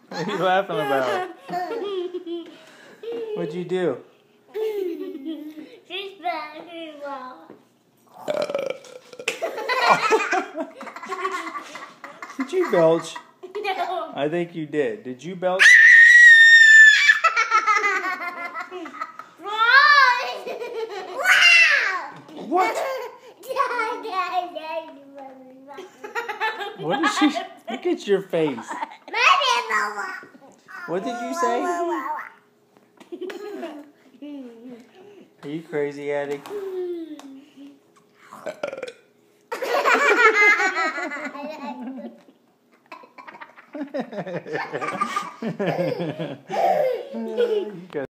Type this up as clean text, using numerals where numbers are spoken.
What are you laughing about? What'd you do? She's very well. Did you belch? No. I think you did. Did you belch? What? What did she? Look at your face. What did you say? Are you crazy, Addie? You got